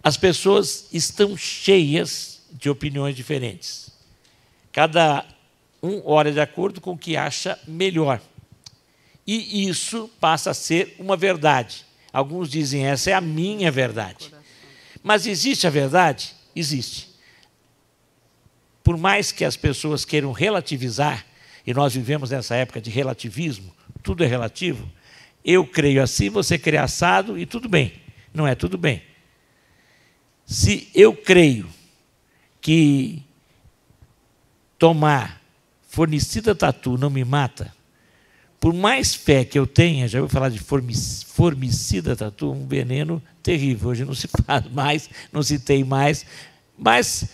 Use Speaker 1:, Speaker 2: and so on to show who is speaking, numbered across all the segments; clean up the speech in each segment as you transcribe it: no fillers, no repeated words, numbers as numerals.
Speaker 1: as pessoas estão cheias de opiniões diferentes. Cada um olha de acordo com o que acha melhor. E isso passa a ser uma verdade. Alguns dizem, essa é a minha verdade. Mas existe a verdade? Existe. Por mais que as pessoas queiram relativizar, e nós vivemos nessa época de relativismo, tudo é relativo, eu creio assim, você crê assado, e tudo bem. Não é tudo bem. Se eu creio que tomar fornicida tatu não me mata, por mais fé que eu tenha, já ouviu falar de formicida tatu, um veneno terrível, hoje não se faz mais, não se tem mais, mas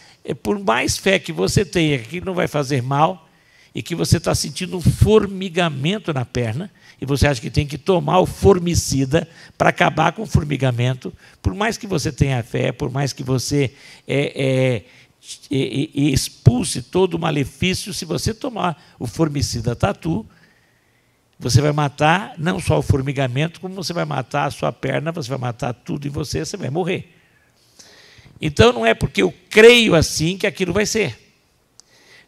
Speaker 1: por mais fé que você tenha, que não vai fazer mal, e que você está sentindo um formigamento na perna, e você acha que tem que tomar o formicida para acabar com o formigamento, por mais que você tenha fé, por mais que você expulse todo o malefício, se você tomar o formicida tatu, você vai matar não só o formigamento, como você vai matar a sua perna, você vai matar tudo em você, você vai morrer. Então, não é porque eu creio assim que aquilo vai ser.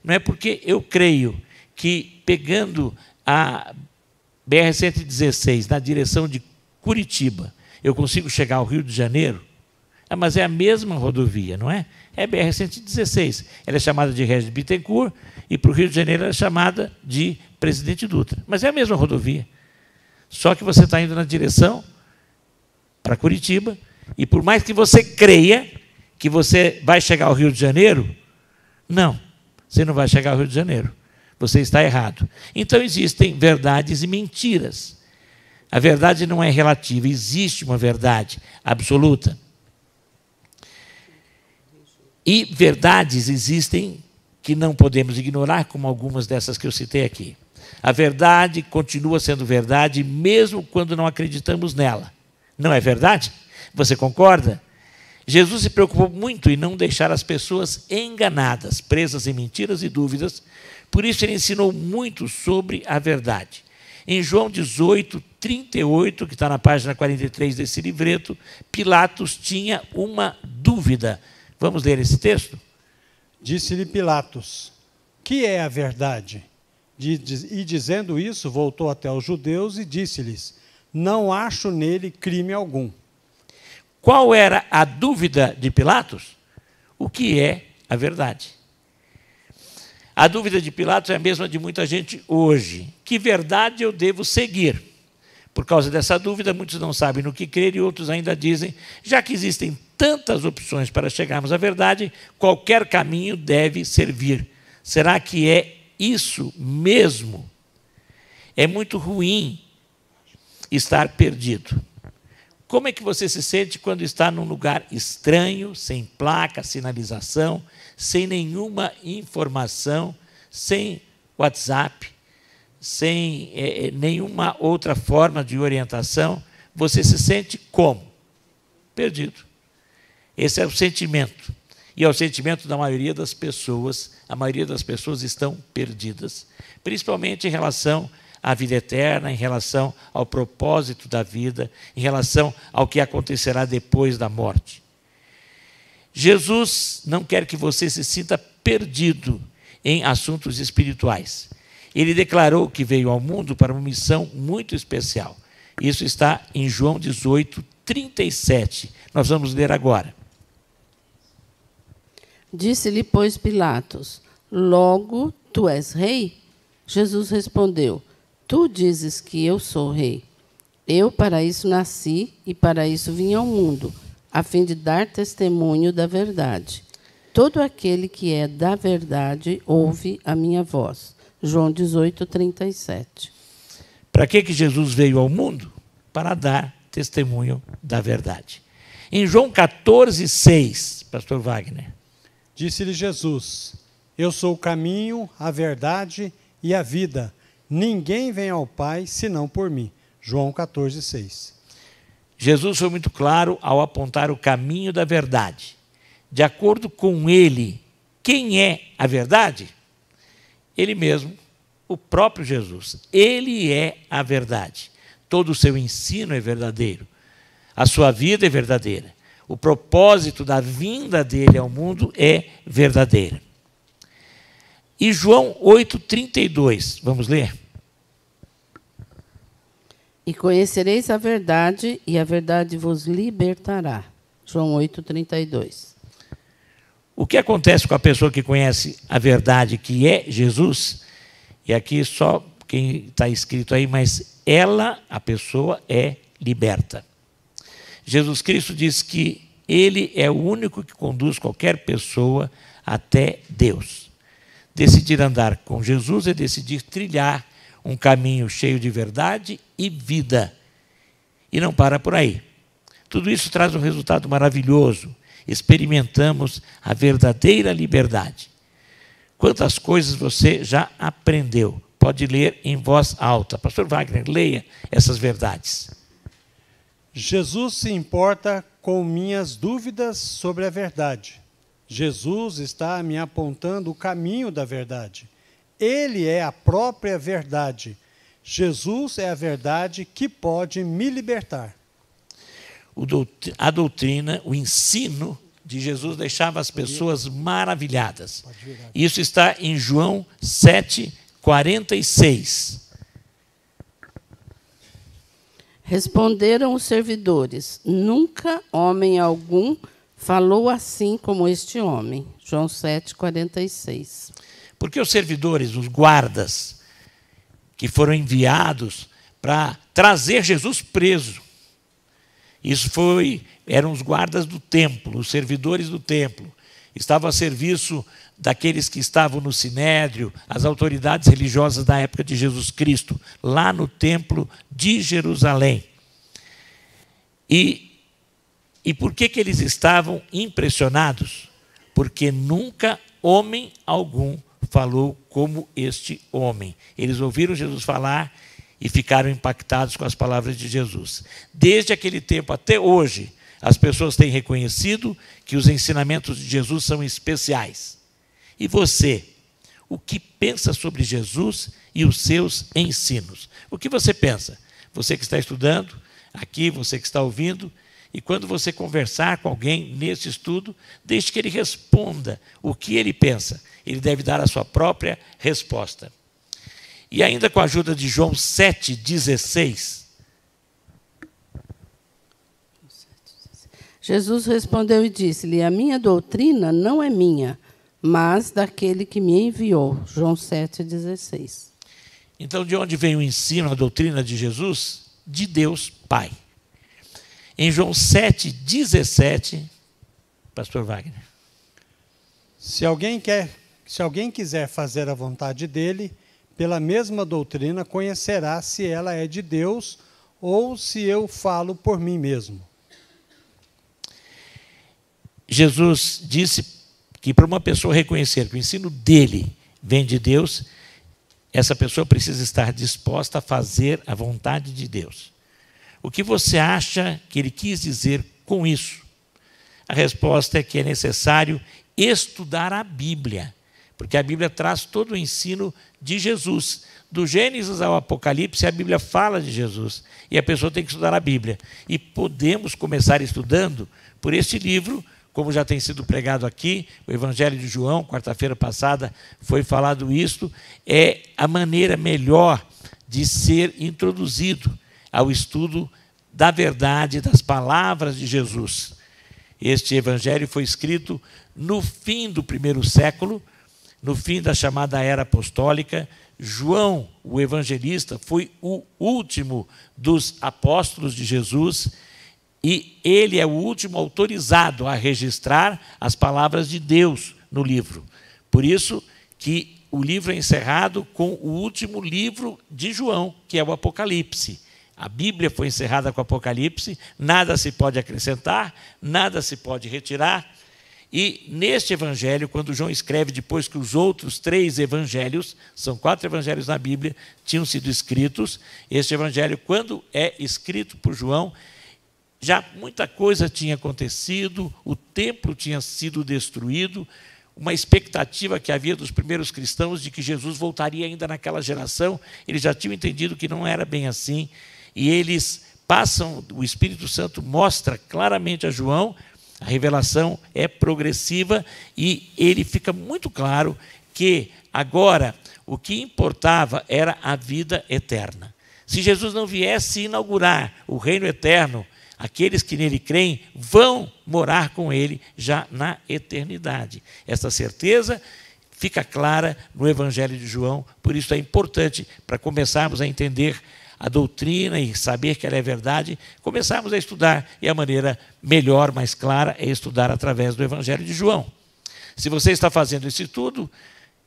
Speaker 1: Não é porque eu creio que, pegando a BR-116 na direção de Curitiba, eu consigo chegar ao Rio de Janeiro, mas é a mesma rodovia, não é? É a BR-116. Ela é chamada de Regis Bittencourt e para o Rio de Janeiro ela é chamada de Presidente Dutra. Mas é a mesma rodovia. Só que você está indo na direção para Curitiba e por mais que você creia que você vai chegar ao Rio de Janeiro, não, você não vai chegar ao Rio de Janeiro. Você está errado. Então existem verdades e mentiras. A verdade não é relativa, existe uma verdade absoluta. E verdades existem que não podemos ignorar, como algumas dessas que eu citei aqui. A verdade continua sendo verdade, mesmo quando não acreditamos nela. Não é verdade? Você concorda? Jesus se preocupou muito em não deixar as pessoas enganadas, presas em mentiras e dúvidas, por isso ele ensinou muito sobre a verdade. Em João 18, 38, que está na página 43 desse livreto, Pilatos tinha uma dúvida. Vamos ler esse texto?
Speaker 2: Disse-lhe Pilatos, que é a verdade? E dizendo isso, voltou até os judeus e disse-lhes, não acho nele crime algum.
Speaker 1: Qual era a dúvida de Pilatos? O que é a verdade? A dúvida de Pilatos é a mesma de muita gente hoje. Que verdade eu devo seguir? Por causa dessa dúvida, muitos não sabem no que crer e outros ainda dizem, já que existem tantas opções para chegarmos à verdade, qualquer caminho deve servir. Será que é isso mesmo? É muito ruim estar perdido. Como é que você se sente quando está num lugar estranho, sem placa, sinalização, sem nenhuma informação, sem WhatsApp, sem nenhuma outra forma de orientação? Você se sente como? Perdido. Esse é o sentimento. E é o sentimento da maioria das pessoas. A maioria das pessoas estão perdidas, principalmente em relação à vida eterna, em relação ao propósito da vida, em relação ao que acontecerá depois da morte. Jesus não quer que você se sinta perdido em assuntos espirituais. Ele declarou que veio ao mundo para uma missão muito especial. Isso está em João 18, 37. Nós vamos ler agora.
Speaker 3: Disse-lhe, pois, Pilatos, logo tu és rei? Jesus respondeu, tu dizes que eu sou rei. Eu para isso nasci e para isso vim ao mundo, a fim de dar testemunho da verdade. Todo aquele que é da verdade ouve a minha voz. João 18, 37.
Speaker 1: Para que Jesus veio ao mundo? Para dar testemunho da verdade. Em João 14, 6, pastor Wagner.
Speaker 2: Disse-lhe Jesus, eu sou o caminho, a verdade e a vida. Ninguém vem ao Pai senão por mim. João 14, 6.
Speaker 1: Jesus foi muito claro ao apontar o caminho da verdade. De acordo com ele, quem é a verdade? Ele mesmo, o próprio Jesus. Ele é a verdade. Todo o seu ensino é verdadeiro. A sua vida é verdadeira. o propósito da vinda dele ao mundo é verdadeira. E João 8,32, vamos ler?
Speaker 3: E conhecereis a verdade, e a verdade vos libertará. João 8,32.
Speaker 1: O que acontece com a pessoa que conhece a verdade, que é Jesus? E aqui só quem está escrito aí, mas ela, a pessoa, é liberta. Jesus Cristo diz que ele é o único que conduz qualquer pessoa até Deus. Decidir andar com Jesus é decidir trilhar um caminho cheio de verdade e vida. E não para por aí. Tudo isso traz um resultado maravilhoso. Experimentamos a verdadeira liberdade. Quantas coisas você já aprendeu? Pode ler em voz alta. Pastor Wagner, leia essas verdades.
Speaker 2: Jesus se importa com minhas dúvidas sobre a verdade. Jesus está me apontando o caminho da verdade. Ele é a própria verdade. Jesus é a verdade que pode me libertar.
Speaker 1: A doutrina, o ensino de Jesus deixava as pessoas maravilhadas. Isso está em João 7,46.
Speaker 3: Responderam os servidores: nunca homem algum falou assim como este homem. João 7,46.
Speaker 1: Porque os servidores, os guardas, que foram enviados para trazer Jesus preso, eram os guardas do templo, os servidores do templo, estavam a serviço daqueles que estavam no Sinédrio, as autoridades religiosas da época de Jesus Cristo, lá no templo de Jerusalém. E por que eles estavam impressionados? Porque nunca homem algum falou como este homem. Eles ouviram Jesus falar e ficaram impactados com as palavras de Jesus. Desde aquele tempo até hoje, as pessoas têm reconhecido que os ensinamentos de Jesus são especiais. E você, o que pensa sobre Jesus e os seus ensinos? O que você pensa? Você que está estudando aqui, você que está ouvindo, e quando você conversar com alguém nesse estudo, deixe que ele responda o que ele pensa. Ele deve dar a sua própria resposta. E ainda com a ajuda de João 7,16.
Speaker 3: Jesus respondeu e disse-lhe: a minha doutrina não é minha, mas daquele que me enviou. João 7,16.
Speaker 1: Então, de onde vem o ensino, a doutrina de Jesus? De Deus Pai. Em João 7,17, pastor Wagner.
Speaker 2: Se alguém quiser fazer a vontade dele, pela mesma doutrina conhecerá se ela é de Deus ou se eu falo por mim mesmo.
Speaker 1: Jesus disse que para uma pessoa reconhecer que o ensino dele vem de Deus, essa pessoa precisa estar disposta a fazer a vontade de Deus. O que você acha que ele quis dizer com isso? A resposta é que é necessário estudar a Bíblia, porque a Bíblia traz todo o ensino de Jesus. Do Gênesis ao Apocalipse, a Bíblia fala de Jesus, e a pessoa tem que estudar a Bíblia. E podemos começar estudando por este livro, como já tem sido pregado aqui, o Evangelho de João, quarta-feira passada foi falado isto, é a maneira melhor de ser introduzido ao estudo da verdade, das palavras de Jesus. Este evangelho foi escrito no fim do primeiro século, no fim da chamada era apostólica. João, o evangelista, foi o último dos apóstolos de Jesus e ele é o último autorizado a registrar as palavras de Deus no livro. Por isso que o livro é encerrado com o último livro de João, que é o Apocalipse. A Bíblia foi encerrada com o Apocalipse, nada se pode acrescentar, nada se pode retirar. E neste evangelho, quando João escreve, depois que os outros 3 evangelhos, são 4 evangelhos na Bíblia, tinham sido escritos, este evangelho, quando é escrito por João, já muita coisa tinha acontecido, o templo tinha sido destruído, uma expectativa que havia dos primeiros cristãos de que Jesus voltaria ainda naquela geração, eles já tinham entendido que não era bem assim, e eles passam, o Espírito Santo mostra claramente a João A revelação é progressiva e ele fica muito claro que agora o que importava era a vida eterna. Se Jesus não viesse inaugurar o reino eterno, aqueles que nele creem vão morar com ele já na eternidade. Essa certeza fica clara no Evangelho de João, por isso é importante, para começarmos a entender a doutrina e saber que ela é verdade, começarmos a estudar, e a maneira melhor, mais clara, é estudar através do Evangelho de João. Se você está fazendo isso tudo,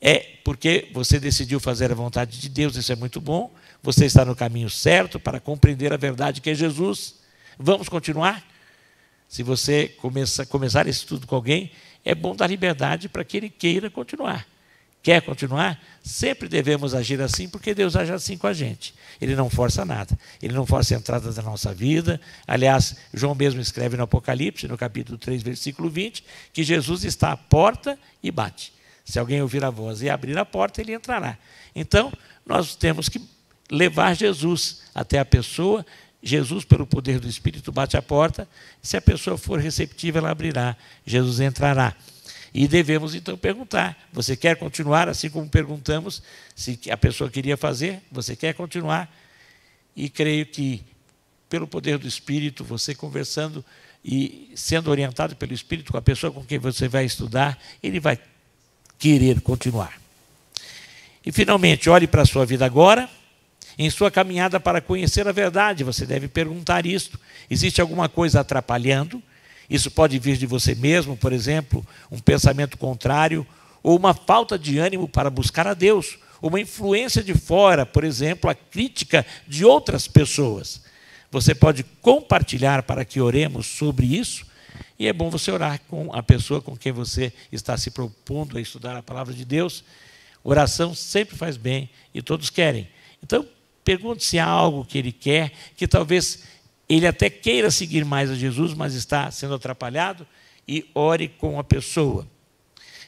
Speaker 1: é porque você decidiu fazer a vontade de Deus, isso é muito bom, você está no caminho certo para compreender a verdade que é Jesus. Vamos continuar? Se você começar esse estudo com alguém, é bom dar liberdade para que ele queira continuar. Quer continuar? Sempre devemos agir assim, porque Deus age assim com a gente. Ele não força nada. Ele não força a entrada da nossa vida. Aliás, João mesmo escreve no Apocalipse, no capítulo 3, versículo 20, que Jesus está à porta e bate. Se alguém ouvir a voz e abrir a porta, ele entrará. Então, nós temos que levar Jesus até a pessoa. Jesus, pelo poder do Espírito, bate a porta. Se a pessoa for receptiva, ela abrirá. Jesus entrará. E devemos, então, perguntar, você quer continuar? Assim como perguntamos se a pessoa queria fazer, você quer continuar? E creio que, pelo poder do Espírito, você conversando e sendo orientado pelo Espírito com a pessoa com quem você vai estudar, ele vai querer continuar. E, finalmente, olhe para a sua vida agora. Em sua caminhada para conhecer a verdade, você deve perguntar isto. Existe alguma coisa atrapalhando? Isso pode vir de você mesmo, por exemplo, um pensamento contrário, ou uma falta de ânimo para buscar a Deus, uma influência de fora, por exemplo, a crítica de outras pessoas. Você pode compartilhar para que oremos sobre isso, e é bom você orar com a pessoa com quem você está se propondo a estudar a palavra de Deus. Oração sempre faz bem e todos querem. Então, pergunte se há algo que ele quer, que talvez ele até queira seguir mais a Jesus, mas está sendo atrapalhado, e ore com a pessoa.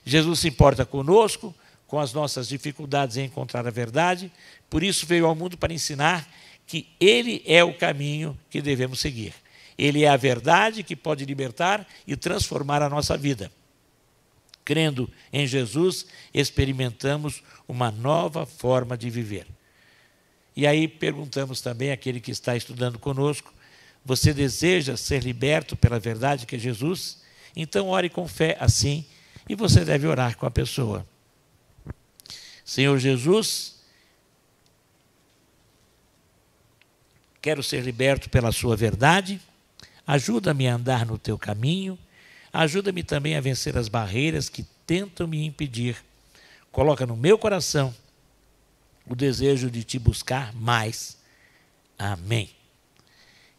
Speaker 1: Jesus se importa conosco, com as nossas dificuldades em encontrar a verdade, por isso veio ao mundo para ensinar que ele é o caminho que devemos seguir. Ele é a verdade que pode libertar e transformar a nossa vida. Crendo em Jesus, experimentamos uma nova forma de viver. E aí perguntamos também àquele que está estudando conosco, você deseja ser liberto pela verdade que é Jesus? Então ore com fé assim, e você deve orar com a pessoa. Senhor Jesus, quero ser liberto pela sua verdade, ajuda-me a andar no teu caminho, ajuda-me também a vencer as barreiras que tentam me impedir. Coloca no meu coração o desejo de te buscar mais. Amém.